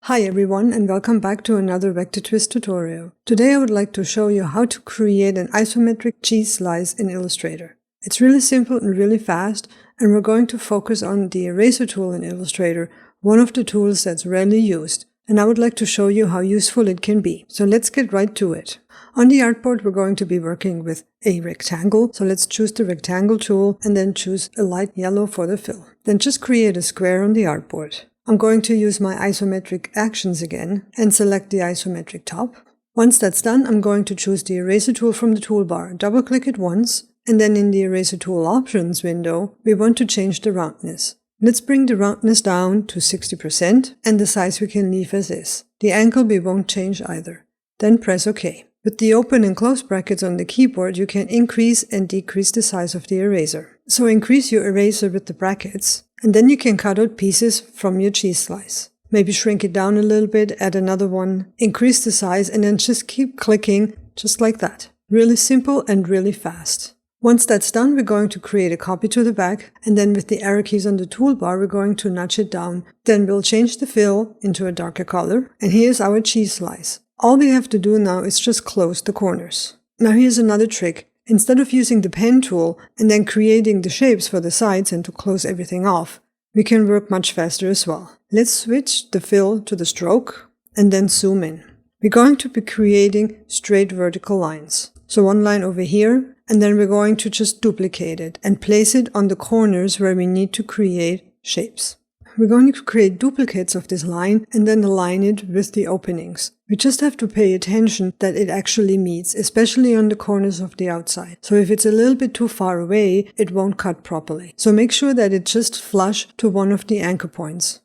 Hi everyone, and welcome back to another vector twist tutorial. Today I would like to show you how to create an isometric cheese slice in Illustrator. It's really simple and really fast, and we're going to focus on the eraser tool in Illustrator, one of the tools that's rarely used, and I would like to show you how useful it can be. So let's get right to it. On the artboard we're going to be working with a rectangle, so let's choose the rectangle tool and then choose a light yellow for the fill. Then just create a square on the artboard. I'm going to use my isometric actions again and select the isometric top. Once that's done, I'm going to choose the eraser tool from the toolbar, double click it once, and then in the eraser tool options window, we want to change the roundness. Let's bring the roundness down to 60% and the size we can leave as is. The angle we won't change either. Then press OK. With the open and close brackets on the keyboard, you can increase and decrease the size of the eraser. So increase your eraser with the brackets, and then you can cut out pieces from your cheese slice. Maybe shrink it down a little bit, add another one, increase the size, and then just keep clicking just like that. Really simple and really fast. Once that's done, we're going to create a copy to the back, and then with the arrow keys on the toolbar, we're going to nudge it down. Then we'll change the fill into a darker color, and here's our cheese slice. All we have to do now is just close the corners. Now here's another trick. Instead of using the pen tool and then creating the shapes for the sides and to close everything off, we can work much faster as well. Let's switch the fill to the stroke and then zoom in. We're going to be creating straight vertical lines. So one line over here, and then we're going to just duplicate it and place it on the corners where we need to create shapes. We're going to create duplicates of this line and then align it with the openings. We just have to pay attention that it actually meets, especially on the corners of the outside. So if it's a little bit too far away, it won't cut properly. So make sure that it's just flush to one of the anchor points.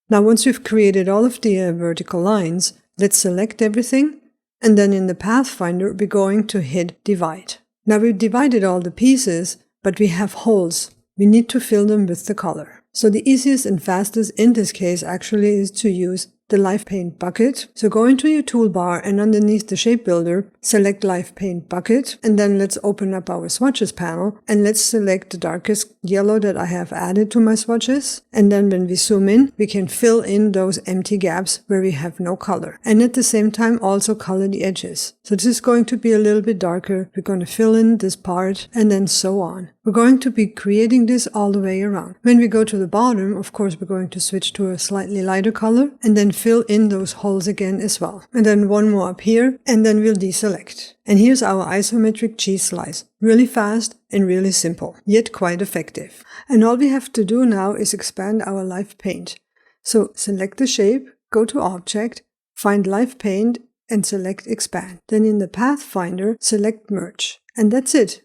Now once we've created all of the vertical lines, let's select everything, and then in the Pathfinder we're going to hit divide. Now we've divided all the pieces, but we have holes. We need to fill them with the color. So the easiest and fastest in this case actually is to use the Live Paint bucket. So go into your toolbar and underneath the shape builder, select Live Paint bucket, and then let's open up our swatches panel and let's select the darkest yellow that I have added to my swatches. And then when we zoom in, we can fill in those empty gaps where we have no color. And at the same time also color the edges. So this is going to be a little bit darker. We're going to fill in this part and then so on. We're going to be creating this all the way around. When we go to the bottom, of course, we're going to switch to a slightly lighter color and then fill in those holes again as well. And then one more up here, and then we'll deselect. And here's our isometric cheese slice. Really fast and really simple, yet quite effective. And all we have to do now is expand our Live Paint. So select the shape, go to Object, find Live Paint, and select Expand. Then in the Pathfinder, select Merge. And that's it.